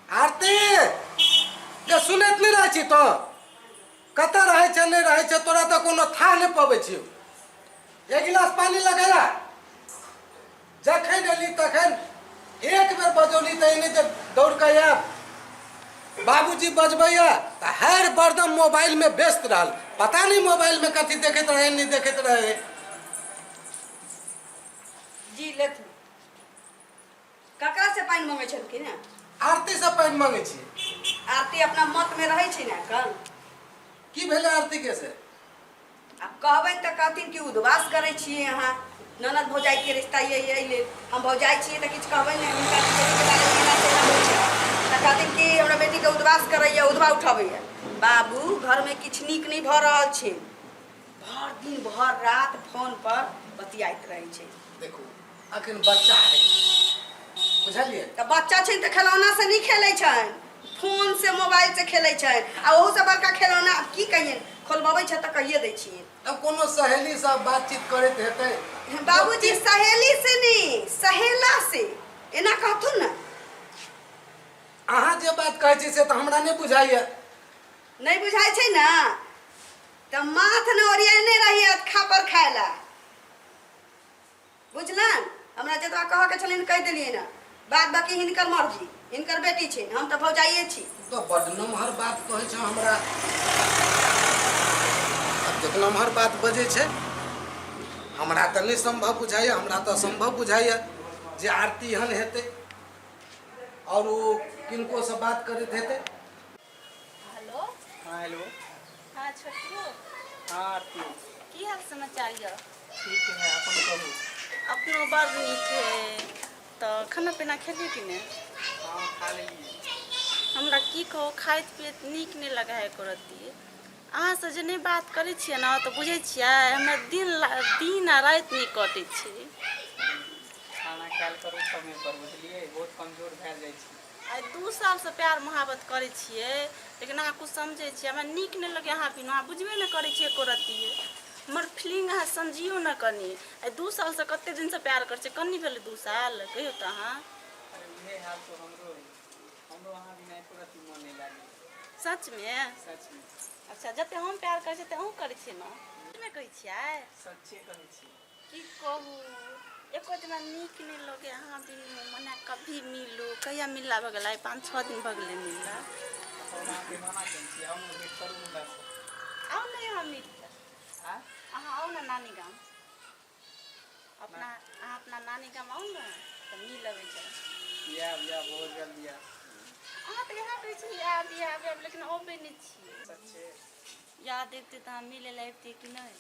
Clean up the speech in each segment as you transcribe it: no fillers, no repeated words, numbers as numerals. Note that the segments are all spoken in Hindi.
आरती जे सुनैत नहीं रहे छी तो कत रहे छ नहीं रहे छ तोरा तो कोनो था नहीं पबै छी। एक गिलास पानी लगाया जखन एली तखन एक बेर बजौली तो नहीं जे दौड़ के आब बाबूजी बजबैया तो हर बर्दम मोबाइल में व्यस्त रहल। पता नहीं मोबाइल में कथी देखत रहे नहीं देखत रहे। जी लेत ककरा से पानी मांगे छलखिन हैं? आरती से पानी मांगे छी। आरती अपना मत में रहे छी ना कल की भेले आरती के से? अब कहबै त कहथिन कि उद्वास करे छिए अहाँ ननद भौजाई के रिश्ता ये ले हम भौजाई छिए त किछ कहबै नहीं हुनका के बारे में ना चला होय छै त कहथिन कि हमरा बेटी के उद्वास करैया उद्वा उठाबैया। बाबू घर में किछ नीक नहीं भ रहल छै। भर दिन भर रात फोन पर बतियाइत रहे छै। देखो अखन बच्चा है बुझलिए त बच्चा छै त खिलौना से नहीं खेलै छै फोन से मोबाइल से खेलै छै आ ओहू से बड़का खिलौना की कहिए खोलबबै छै त कहिए दै छिए। अब कोनो सहेली से बातचीत करत हेतै। बाबूजी सहेली से नहीं सहेला से एना कहथुन ना। अहाँ जे बात कहै छी से त हमरा नहीं बुझाइए। नहीं बुझाई छै ना त माथ न ओरियाने रहिए खापर खायला बुझलन। हमरा जतवा कह के छलिन कह देलिए ना बात बाकी हिनकर मर्जी हिनकर बेटी छै हम त भौजाइए छी। तो बड़ नमहर बात कहै छ हमरा। अब जितना नमहर बात बजे छै हमरा त नहीं संभव बुझाइए। हमरा तो असंभव बुझाइए जे आरती हन हेतै और वो किनको से बात करत हेतै। हेलो हाँ हेलो। हाँ छोटू हाँ आरती की हाल समाचार यऽ? ठीक है अपन कहू। अपनो बड़ नीक है। तो खाना पीना खेली कि नहीं? हाँ खा लेलिए। हमरा की कहू खाइत पियत नीक नहीं लगा है एको रत्ती। अहाँ से जे नहीं बात करै छियै ना तो बुझै छियै हमरा दिन आ रात नहीं कटै छै। खाना खायल करू समय पर बुझलिए बहुत कमजोर भए जाइ छी। आ 2 साल से प्यार मोहब्बत करै छियै लेकिन अहाँ कुछ समझै छियै हमरा नीक नहीं लगे अहाँ बिना अहाँ बुझबे नहीं करै छियै एको रत्ती। हमर फीलिंग अहाँ समझियो ना कनी। 2 साल से कते दिन से प्यार कर छियै कनी भेले 2 साल कहियो त अहाँ। अरे उहे हाल तो हमरो अहाँ बिना एको रत्ती मन नहीं लागे। सच में? सच में। अच्छा जते हम प्यार करै छियै ते अहूँ करै छियै ना? में कहै छियै सच्चे कहै छी। की कहू एको दिन नीक नहीं लगे अहाँ बिनु मने कभी मिलू कहिया मिलला भ गेलै 5-6 दिन भ गेलै मिलला। हम अहाँके मना करै छी हम भेट करू हमरा से। आउ नहीं हम मिल हाँ अहाँ आउ ना नानी गाम अपना अहाँ अपना नानी गाम आउ ना तो मिल लेबै जरा। बिया बहुत जल्दी आ। अहाँ तो यहाँ कहै छी याद लेकिन अबै नहीं छी। सच्चे याद एते त अहाँ मिले ला एते कि नहीं?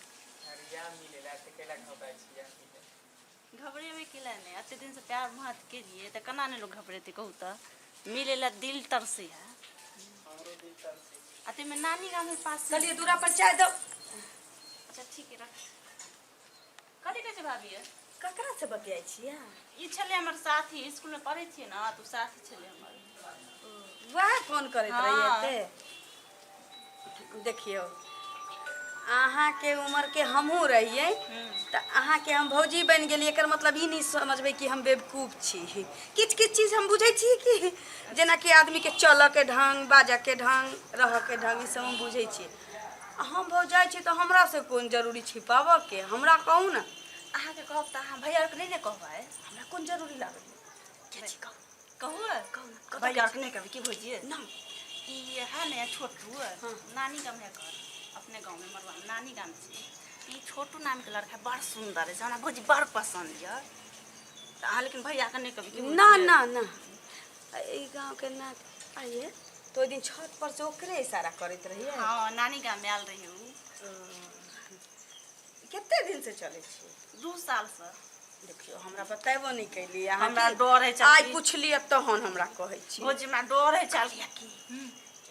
अरे या मिले ला ते केला घबराई छी या मिले। घबरेबे केला नहीं एते दिन से प्यार मोहब्बत केलिए त केना नहीं लोग घबरेते कहू त मिले ला दिल तरसे है। हमरो दिल तर से। अते में नानी गाम में पास चलिए दूरा पर चाय दो। अच्छा ठीक है रख। कथी कहै छै भाभी? ककरा से बतियाई छिया? ई छले हमर साथी स्कूल में पढ़ै छियै ना तो साथी छले हमर। वह फोन करत हाँ। रहिए ते देखियो अहाँ के उम्र के हमहू रहिए त अहाँ के हम भौजी बन गेली एकर मतलब ई नहीं समझबे कि हम बेवकूफ छी। किछ किछ चीज हम बुझै छी कि जेना कि आदमी के चल के ढंग बाजा के ढंग रह के ढंग ई सब हम बुझै छी। हम भौजाई छी तो हमरा से कोन जरूरी छिपाव के हमरा कहू ना। अहाँ के कहब त अहाँ भैया के नहीं ने कहबै हमरा कोन जरूरी लागल के छी कहू कहू ना भैया के नहीं कहबै की भौजी ना ई है ने छोटू नानी गाम है घर अपने गाँव में मरवा नानी गाम से ई छोटू नाम के लड़का बड़ सुंदर है हमरा भौजी बड़ पसंद है। त अहाँ लेकिन भैया के नहीं कहबै की ना ना ना ई गांव के ना आइए तो दिन छत पर से ओकरे इशारा करत रहिए। हाँ नानी गाम में आल रही हूँ। कितने दिन से चले छी? 2 साल से। देखियो हमरा बताइबो नहीं कैली हमरा डर है चल आज पूछलिए तहन हमरा कहै छी। भौजी हमरा डर है चल की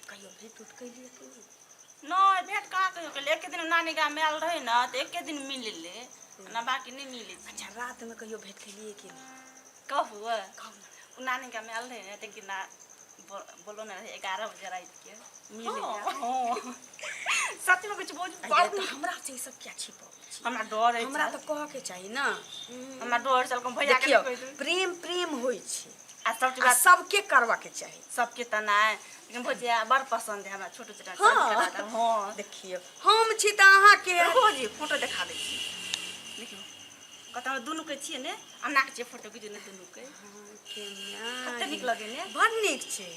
कहियो भेट उठ कैलिए कि नहीं भेंट कहाँ कहियो कैले एक दिन नानी गाम में आल रहे ना तो एक दिन मिल ले ना बाकी नहीं मिले। अच्छा रात में कहियो भेट कैलिए कि कहू नानी गाम में आल रहे लेकिन ना बोलो ना 11 बजे रात के मिले। हां सच में कुछ बोझ तो हमरा से सब क्या छिपाओ छी? हमरा डर है हमरा तो कह के चाहिए ना। हमरा डर चल कम भैया के देखियो कह दे प्रेम प्रेम होई छै आ सब आ सबके करवा के चाहिए। सबके तना है लेकिन भैया बड़ पसंद है हमरा छोटू छोटा हाँ। हां देखियो हम छी त अहाँ के रोज फोटो दिखा दै छी देखियो कतौ दुनू के छिए ने अन्ना के फोटो वीडियो ने दुनू के कते नीक लगे ने बड़ नीक छै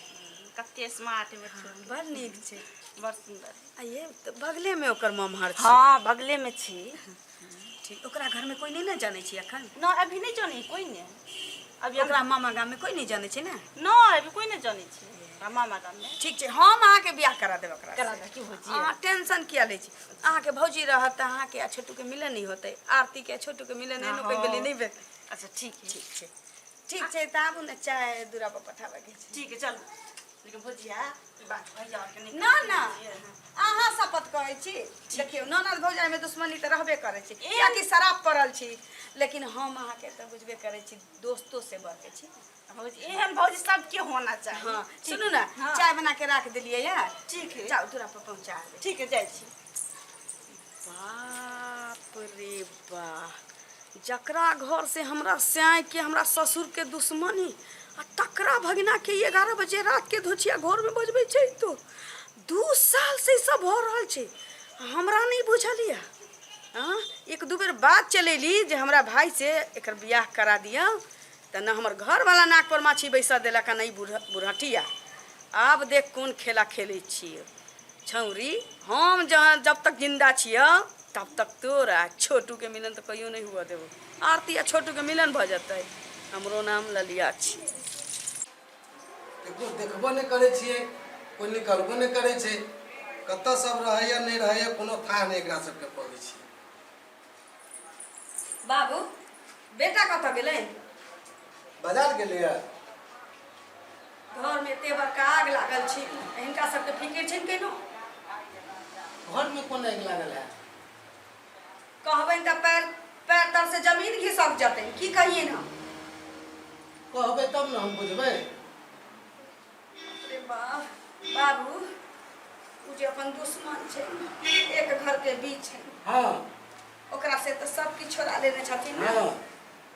कते स्मार्ट है बच्चा बड़ नीक छै बड़ सुंदर आ ये तो बगले में ओकर ममहर छै। हां बगले में छी ठीक ओकरा घर में कोई नहीं ना जाने छी अखन ना अभी नहीं जानी कोई ने अभी ओकरा मामा गाम में कोई नहीं जाने छै ना ना अभी कोई नहीं जानी छी मामा गाम में ठीक छै हम अहाँ के बियाह करा देब ओकरा करा दे की भौजी अहाँ टेंशन किया लै छी अहाँ के भौजी रहत अहाँ के आ छोटू के मिलन नहीं होते आरती के छोटू के मिलन एनो कोई बेली नहीं भेट। अच्छा ठीक है ठीक छै त आबू ने चाय दूरा पर पठाबे के छै। ठीक है चलो लेकिन भौजिया ई बात भैया के नहीं ना ना अहाँ शपथ कहै छी देखियो ननद भौजाई में दुश्मनी त रहबे करे छै या कि शराब पड़ल छी लेकिन हम अहाँ के त बुझबे करे छी दोस्तों से बढ़ के छी भौजी एहन भौजी सबके होना चाहिए हाँ सुनू ना चाय बना के रख दिलिए यार ठीक है जाओ दूरा पर पहुंचा दे। ठीक है जाय छी बाप रे वाह जकरा घर से हमरा स्याय के हमरा ससुर के दुश्मनी आ तकरा भगना के 11 बजे रात के धोचिया घर में बजबै छै तो 2 साल से सब हो रहल छै हमरा नहीं बुझलिया। हाँ एक दू बेर बात चलेली जे हमरा भाई से एकर बियाह करा दिया त न हमर घर वाला नाक पर माछी बैसा देलक नहीं बुढ़टिया आब देख कौन खेला खेलै छियै छौरी हम जब तक जिंदा छियै तब तक तोरा छोटू के मिलन तो कहियो नहीं हुआ देबो आरती आ छोटू के मिलन भ जतै हमरो नाम ललिया छी। देखो देखबो नहीं करे छियै कोई निकलबो नहीं करे छै कत्ता सब रहैया नहीं रहैया कोनो था नहीं एकरा सबके पड़ै छै। बाबू बेटा कत गेलै बाजार गेलियै घर में तेवर का आग लागल छी हिनका सबके फिकिर छै केनो घर में कोन आगि लागल है कहबै त पैर पैर तर से जमीन घिसक जतै की कहिए ना कहबै तब न हम बुझबै। अरे बाबू उ जे अपन दुश्मन छै एक घर के बीच है हाँ ओकरा से तो सब की छोड़ा लेने छथिन ना हाँ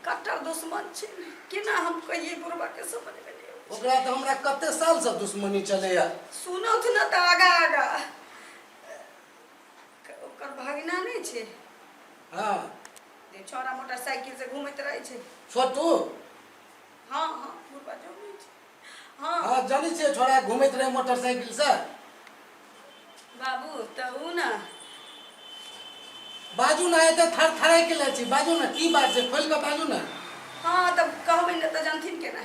कट्टर दुश्मन छै केना हम कहिए बुढ़वा के समझ में नहीं आबै। ओकरा तो हमरा कते साल से दुश्मनी चलैया सुनत न त आगा आगा ओकर भगना नहीं छै हाँ जे छोरा मोटरसाइकिल से घूमत रहे छै छोटू हाँ हाँ बुढ़वा जमै छै हाँ हाँ जानी छियै छोरा घूमैत रहे मोटरसाइकिल से बाबू त उ ना बाजू ना एते थर थराई के लै छी बाजू ना की बात छै खोल के बाजू ना। हाँ तब कहबै न त जानथिन केना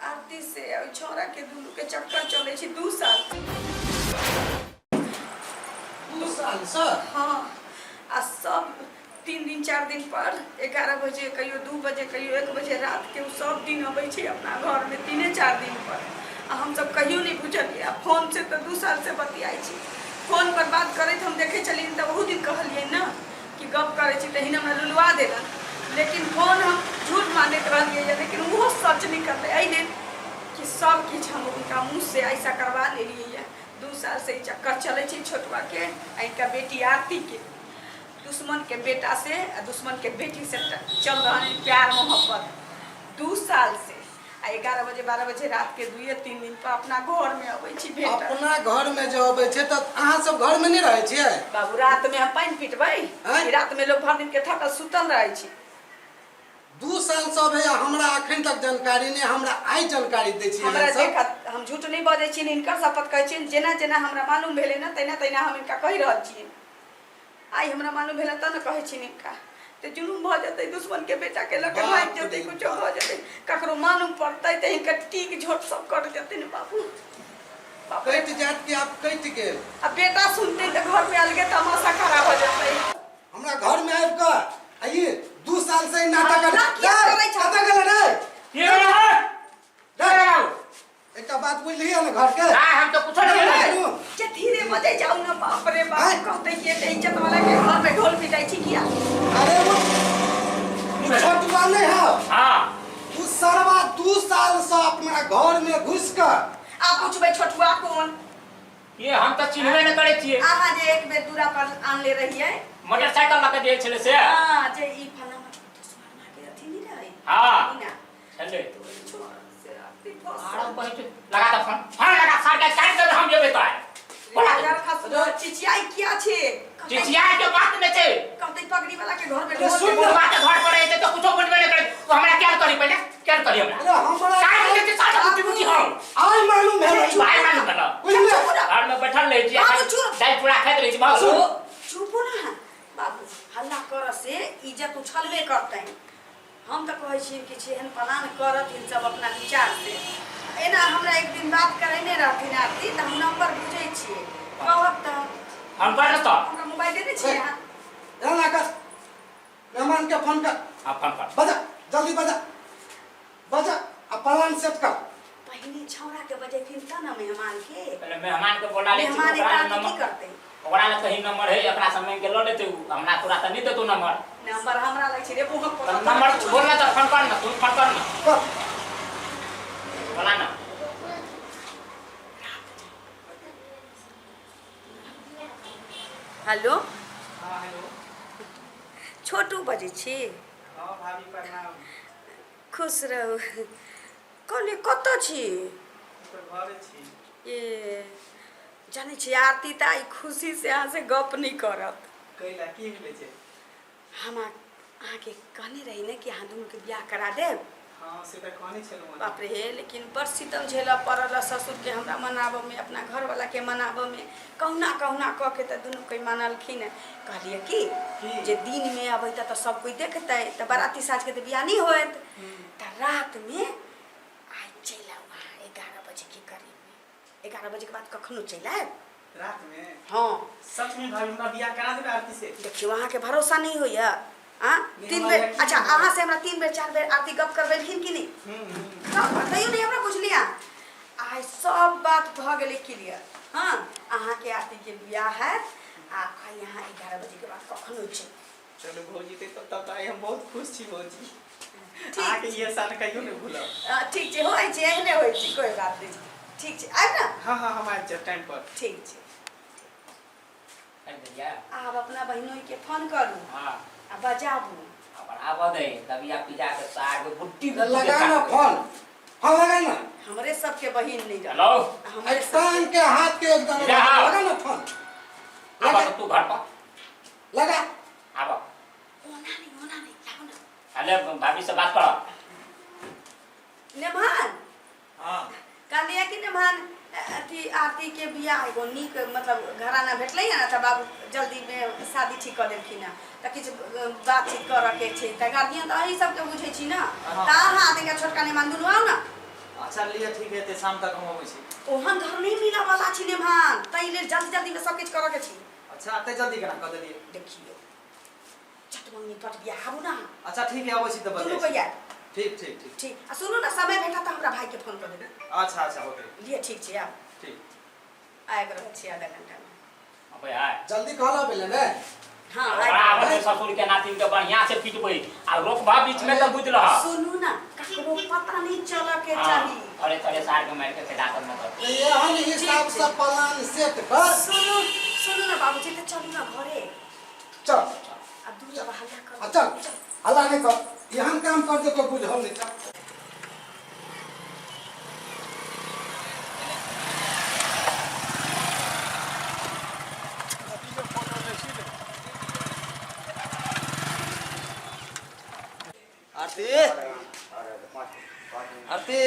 आरती से ओइ छोरा के दुनू के चक्कर चलै छै 2 साल 2 साल से हाँ आ सब 3 दिन 4 दिन पर 11 बजे कहियो 2 बजे कहियो 1 बजे रात के उ सब दिन अबै छै अपना घर में 3-4 दिन पर आ हम सब कहियो नहीं बुझलिए फोन से तो 2 साल से बतियाई छी फोन पर बात करैत हम देखे चलिए त बहुत दिन कहलिए ना कि गप करे छी तहिना हमरा लुलवा देला लेकिन फोन हम झूठ मानैत रहलिए लेकिन वो सच निकलले अइले कि सब किछ हम उनका मुंह से ऐसा करवा लेलिए 2 साल से चक्कर चले छी छोटवा के इनका बेटी आरती के दुश्मन के बेटा से आ दुश्मन के बेटी से चल रहा है प्यार मोहब्बत 2 साल से 11 बजे 12 बजे रात के 2-3 दिन पर अपना घर में अबै छी भेट अपना घर में जो अबै छै त अहाँ सब घर में नहीं रहै छियै बाबू रात में हम पानी पीटबै रात में लोग भर दिन के थकल सुतल रहै छी 2 साल से भैया हमरा अखन तक जानकारी नहीं हमरा आई जानकारी दै छी हमरा अहाँ सब देखा हम झूठ नहीं बजै छी इनकर शपथ कहै छी जेना जेना हमरा मालूम भेलै ना तैना तैना हम इनका कहि रहल छी आई हमरा मालूम भेला त न कहै छी इनका ते जुलूम भ जतै दुश्मन के बेटा के लके मार जतै कुछ भ जतै ककरो मालूम पड़तै त इनका टीक झोट सब कट जतै न बाबू कट जात के आप कट गेल अब बेटा सुनते त घर में अलगे तमाशा खराब हो जतै हमरा घर में आबि के आइए 2 साल से नाटक क्या करै छ कत गेल रे ये रहा एकटा बात बुझलिए न घर के हम तो कुछ नहीं बोले जे धीरे बजे जाऊ न बाप रे बाप कहते कि ये इज्जत वाला के घर में ढोल पिटाई छी किया अरे वो छोटवा नहीं है हां तू सरवा 2 साल से अपना घर में घुस कर आप पूछबे छोटुआ कौन ये हम तो चिन्हबे न करे छिए आहा जे एक बेर दूरा पर आन ले रही है मोटरसाइकिल लगा दिए छले से हां जे ई फला दुश्मन के अथी नहीं रहे हां ई ना चले छोड़ से रात फस आराम करे लगा द फोन लगा सर के साइड से हम जेबे तो यार खस चिचियाई किया छे चिचिया के बात में छे कहते पगड़ी वाला के घर में अरे सुन वो बात घर पर है तो कुछ बनबे नहीं करे तो हमरा क्या करी पहले क्या करी हमरा अरे हमरा साइड से साइड बुद्धि बुद्धि हम आई मालूम है भाई मालूम है ना बुझले घर में बैठल रही छी बाबू चुप। दाल पूरा खाइत रही छी बाबू चुप ना बाबू हल्ला कर से इज्जत उछलबे करते हम तो कहै छी कि छेहन प्लान करत इन सब अपना विचार से एना हमरा एक दिन बात करैने रहथिन आरती त हम नंबर बुझै छियै कहब त हम कर तो हमरा मोबाइल देने छियै अहाँ ध्यान आकाश मेहमान के फोन कर आप फोन कर बजा जल्दी बजा बजा अब प्लान सेट कर पहले छौरा के बजेथिन त ना मेहमान के पहले मेहमान के बोला ले मेहमान एक की करते ओकरा ले कहीं नंबर है एकरा समय के ल लेते हमरा तोरा त नहीं देतो नंबर नंबर हमरा लग छै रे मुहक तो नंबर बोलना तो फोन कर ना तू फोन कर ना कर बोला ना हेलो हाँ हेलो छोटू बजै छी हाँ भाभी प्रणाम खुश रहू कहलिए कतऽ छी तो घरे छी ए जानै छी आरती त आई खुशी से अहाँ से गप नहीं करत कैला की भेलै छै हम अहाँके कहने रही ने कि अहाँ दुनू के बियाह करा देब हाँ से तऽ कहने छलहुँ बाप रे लेकिन बड़ सितम झेलऽ पड़ल ससुर के हमरा मनाबऽ में अपना घर वाला के मनाबऽ में कहुना कहुना कह के त दुनू कोई मानलखिन कहलिए कि जे दिन में अबै त सब कोई देखतै त बाराती साज के त बियाह नहीं होत त रात में आई चल आउ 11 बजे के करीब में 11 बजे के बाद कखनो चल आए रात में हाँ सच में भाभी हमरा बियाह करा देबै आरती से देखियो अहाँ के भरोसा नहीं होइया हाँ नहीं, 3 हमरा बेर यकीन अच्छा नहीं। अहाँ से हमरा 3 बेर 4 बेर आरती गप करबेलखिन कि नहीं तैयो नहीं हमरा बुझलिया आई सब बात भ गेलै क्लियर हाँ अहाँ के आरती के बियाह है आ आई यहाँ 11 बजे के बाद कखनो छै चलो भौजी तब तब आई हम बहुत खुश छी भौजी ठीक आके ये साल कहियो नहीं भूलब ठीक छै होय छै एहने होय छै कोई बात नहीं ठीक छै आबि ना हाँ हाँ हम आबि जाएब टाइम पर ठीक छै कर दिया आब अपना बहिनोई के फोन करू हां आ बजाबू अब आवा दे तभी आप पिजा के साग में बुट्टी लगा ना फोन फोन लगा ना हमरे सबके बहिन नहीं रह हेलो हमरे कान के हाथ के एकदम जा। लगा ना फोन आवा लगा तू घर पर लगा आवा ओना नहीं लागो ना अरे भाभी से बात करो नेमान हाँ कहलिए कि नेमान अथी आरती के बियाह एगो नीक मतलब घराना भेटलै ना त बाबू जल्दी में शादी ठीक कर देलखिन त किछ बातचीत करऽ के छै त गार्जियन त अही सब के बुझै छी ना हाँ। त अहाँ देंगे छोटका नेमान दुनू आओ ना अच्छा लिए ठीक है ते शाम तक हम अबै छी ओहन घर नहीं मिला वाला छी नेमान तै लेल जल्दी में सब किछ करऽ के छी अच्छा ते जल्दी केना कर देलिए देखियो चटमंगनी पट बियाह आबू ना अच्छा ठीक है अबै छी त दुनू बता भैया ठीक ठीक ठीक ठीक आ सुनू ना समय भेटा त हमरा भाई के फोन कर देबै अच्छा अच्छा होते लिए ठीक छै आब ठीक आबि रहल छी आधा घंटा में अबे आय जल्दी कहला बेले ने हाँ ओकरा आवा दे ससुर के नातिन के बढ़िया से पिटबै आ रोकबा बीच में तो बुझ रहा सुनू ना ककरो पता नहीं चलऽ के चाही अरे थोड़े सार के मार के फेदा कर मत तो ये हम हिसाब से प्लान सेट कर सुनू ना बाबूजी तो चलू ना घरे चल अब दूर अब हल्ला कर चल हल्ला नहीं कर यहाँ काम कर दे तो बुझल नहीं चल आरती आरती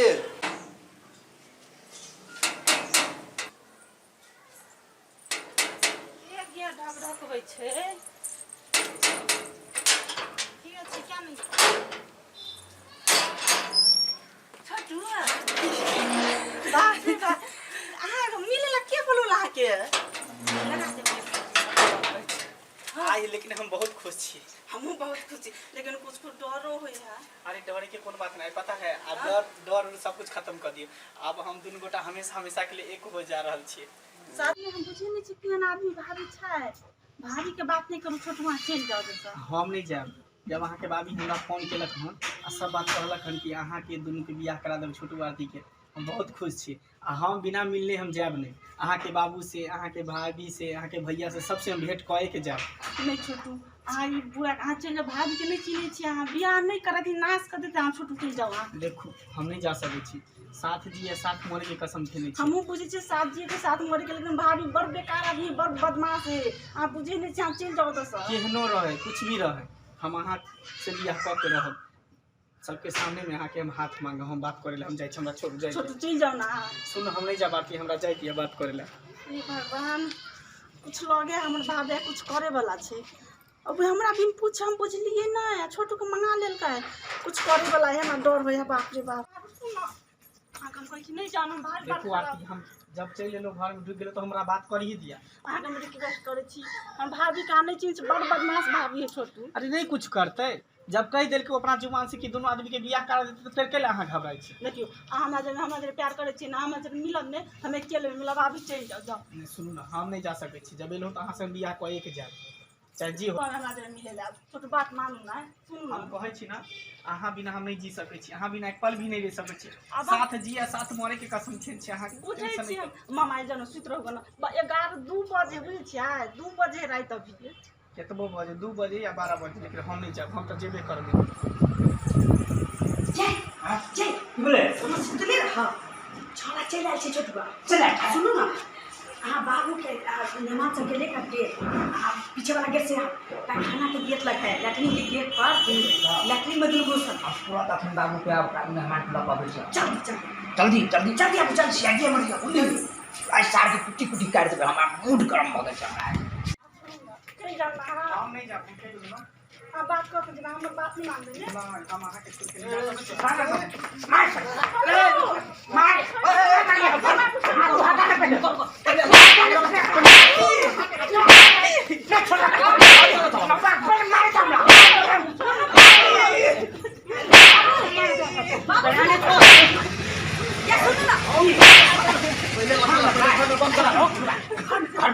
एक गिया ढकढकबै छै की अछि क्या नहीं छोटू बाप रे बाप अहाँ मिले ला के बोलू ला के लगा दे आई लेकिन हम बहुत खुश छी हमहू बहुत खुश छी लेकिन कुछ डरो होय है अरे डरे के कोन बात नहीं पता है अब डर सब कुछ खत्म कर दियो अब हम दुनू गोटा हमेशा हमेशा के लिए एक हो जा रहल छियै साथ में हम बुझे नहीं छी केहन आदमी भाभी छै भाभी के बात नहीं करू छोटू वहाँ चल जाओ जैसा हम नहीं जाएब जब अहाँके बाबी हमरा फोन केलक हन आ सब बात कहलक हन कि अहाँके दुनू के बियाह करा देब छोटू आरती के हम बहुत खुश छी आ हम बिना मिलने हम जायब नहीं। अहाँ के बाबू से, अहाँ के भाभी से, अहाँ के भैया से सबसे हम भेंट कए के जायब। नहीं छोटू अहाँ ई बुआ अहाँ चल जाओ, भाभी के नहीं चिन्हे छी अहाँ, बियाह नहीं करत नाश कर देते। हम छोटू चल जाओ अहाँ। देखू हम नहीं जा सकै छी, साथ जी या साथ मरे के कसम खेने छी। हमहू बुझे छी साथ जी के साथ मरे के, लेकिन भाभी बड़ बेकार आदमी, बड़ बदमाश है। आप बुझे नहीं छी, आप चल जाओ तो सर। केहनो रहे कुछ भी रहे, हम अहाँ से बियाह कऽ के रहब। सबके सामने में अहाँ के हम हाथ मांग, हम बात करे हम जाय छी, हमरा छोड़ जाय। छोटू चल जाओ ना। सुन हम नहीं जा बाकी हमरा जाय के बात करे ला। हे भगवान कुछ लगे हमर भाभी कुछ करे वाला छे। अब हमरा बिन पूछ हम बुझलिए ना, छोटू के मंगा लेल का कुछ करे वाला है ना, डर होय। बाप रे बाप हम कह कि नहीं जानो भाई। देखो आरती हम जब चल एलो घर में ढुक गेलो तो हमरा बात कर ही दिया। अहाँ के रिक्वेस्ट करे छी, हम भाभी का नहीं चीज बड़ बदमाश भाभी है छोटू। अरे नहीं कुछ करते, जब कह दिल के अपना जुबान से कि दोनों आदमी के बियाह करा देते तो फिर के अहाँ घबराई छी। देखियो हमरा जे प्यार करे छी ना, हमरा जे मिलब ने, हम अकेले मिलब। भाभी चल जाओ जाओ। नहीं सुनू ना, हम नहीं जा सकै छी, जब एलो तो अहाँ से बियाह कए के जाब, चाहे जी हो। हमरा जे मिले ला छोटू बात मानू ना, सुनू हम ना। कहै छी ना, अहाँ बिना हम नहीं जी सकै छी, अहाँ बिना एक पल भी नहीं रह सकै छी। अब साथ जिया साथ मरे के कसम खेन छी। अहाँ बुझे छी हम मामा जन सुत रहो ना 11-2 बजे बुझे छी, 2 बजे रात अभी केतबो बजे, 2 बजे या 12 बजे, लेकिन हम नहीं जाब, हम तो जेबे करबे। जय बोले समझ सुतले रहा छोड़ा चल आल छे छोटुआ चल सुनो ना। बाबू के नमाज सब के लेकर के पीछे वाला गेट से पैखाना के गेट लगा है, लैट्रिन के गेट पर लैट्रिन में दुर्गो सब पूरा तखन बाबू के अब मेहमान खुला पावे छै। जल्दी जल्दी जल्दी जल्दी अब जल्दी सियाजी मर गया। आज सार के कुटी कुटी काट देबे, हमरा मूड गरम भ गेल छै। चल जाओ ना। हम नहीं जाब, कह दू ना। बात कर के हम बात नहीं मान देंगे। हम अहाँ के छोड़ के नहीं जा सकै।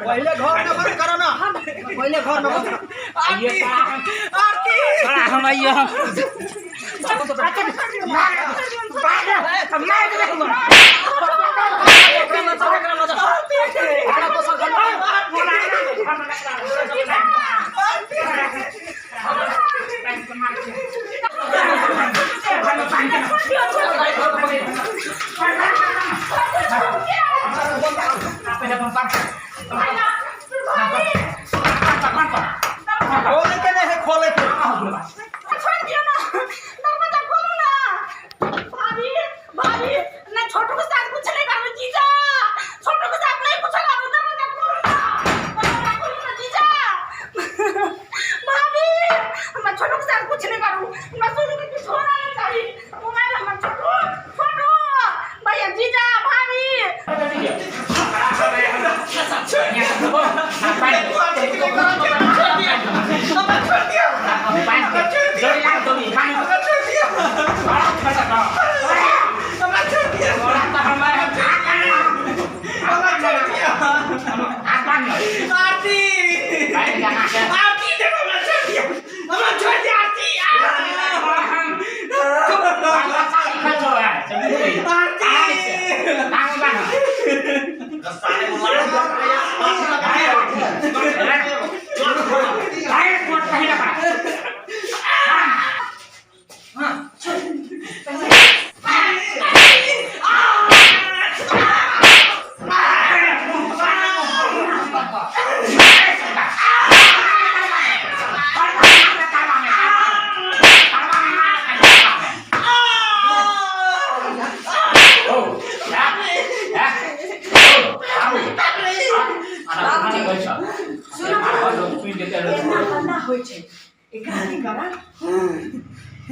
पहले घर न बंद करो ना, पहले घर न बंद करो। ये आरती हम आइए हम खोले के नहीं है, खोले के छोड़ दियो ना, दरवाजा खोलो ना। भाभी भाभी ना, छोटू के साथ कुछ नहीं करो जीजा, छोटू के साथ नहीं कुछ करो, दरवाजा खोलो ना जीजा। भाभी मैं छोटू के साथ कुछ नहीं करूं, मैं सोचूं कि कुछ होना नहीं चाहिए। मोबाइल हमारा छोटू छोटू भैया जीजा भाभी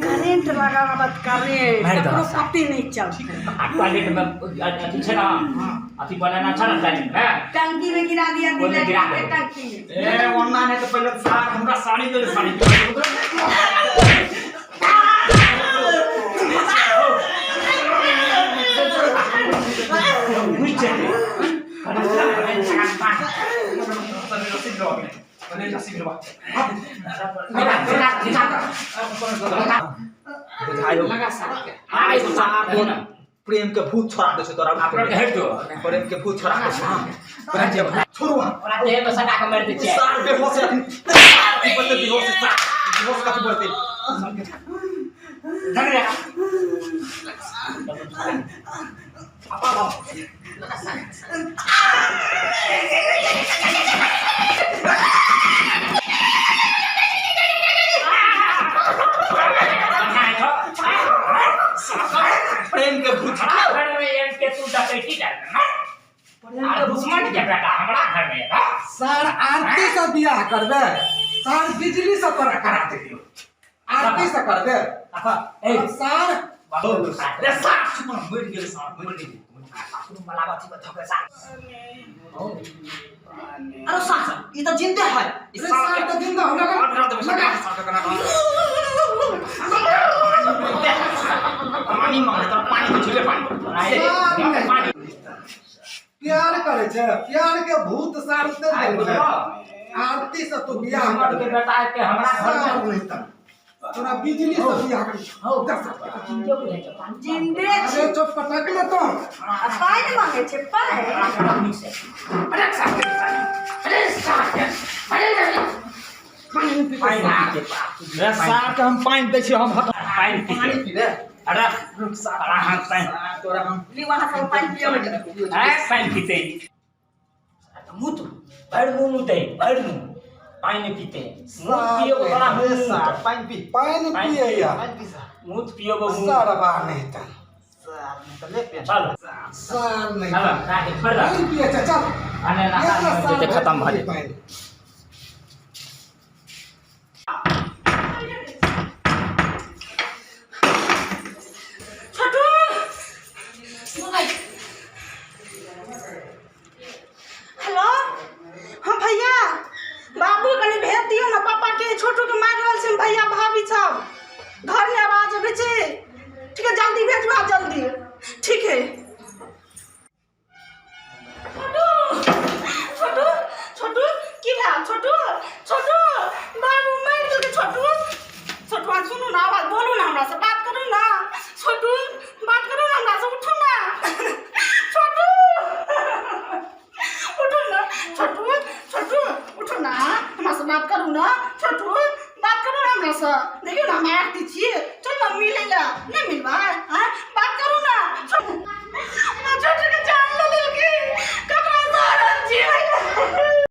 करेंट लगा मत करेंट करो पत्ती नहीं चल। टॉयलेट में अथी छै ना, अथी बनाना छै ना टॉयलेट में, टंकी में गिरा दिया ओने गिरा दे। टंकी में। ए वरना नहीं तो पहले सार हमरा साड़ी दे, साड़ी प्रेम के भूत छोड़ा दे छै तोरा अपना के हट दो प्रेम के भूत छोड़ा दे छै प्रेम के भूत छोड़ू ओरा देह में सटा के मार दे छै सार बेहोश है बोलते बेहोश का बोलते झगड़ा प्रेम के भूत घर में एम के तू डकैती करना और दुश्मन के बेटा हमरा घर में है सर आरती से बियाह करबे सर बिजली से करा दियो आरती से करबे ए सर रे साथ सुन मर गेल तू मला बात थके साथ अरे सास ये तो जिंदा है इस सर तो जिंदा हो लगा पानी मांगे तो पानी को छुले पानी प्यार करे छे प्यार के भूत सार से देबे आरती से तो बियाह हमर के करबे बेटा के हमरा घर में नहीं त तोरा बिजली से बियाह कर हो जिंदे बुझे छ पानी जिंदे अरे चुप पटक ले तो पाई मांगे छे पाई अरे साथ पानी पी के रे सार के हम पानी दै छी हम पानी पी रे अरे सारा हाथ पानी तोरा हम ली वहां से पानी पियो है पानी पीते मुत बैठ मुते बैठ पानी पीते मुत पियो बड़ा सार पानी पी पानी पिए या मुत पियो बहु सर बा नहीं त सार तो ले पे चल सर नहीं अब काटे फरदा पानी पिए छे चल अने ना ते खत्म भ जाए पानी छोटू हेलो हाँ भैया बाबू कनी भेज दियो ना पापा के छोटू के मार रहल छै भैया भाभी सब घर में आवाज आबै छै ठीक है जल्दी भेजवा जल्दी ठीक है छोटू छोटू छोटू की भेल छोटू छोटू बाबू मार देलकै छोटू छोटू सुनू ना आवाज बोलू ना हमरा से बात करू ना छोटू बात करू ना हमरा से उठू ना छोटू उठू ना छोटू छोटू उठू ना हमरा से बात करू ना छोटू बात करू ना हमरा से देखियो ना हम आरती छियै चल ना मिलै ला नहीं मिलबा हां बात करू ना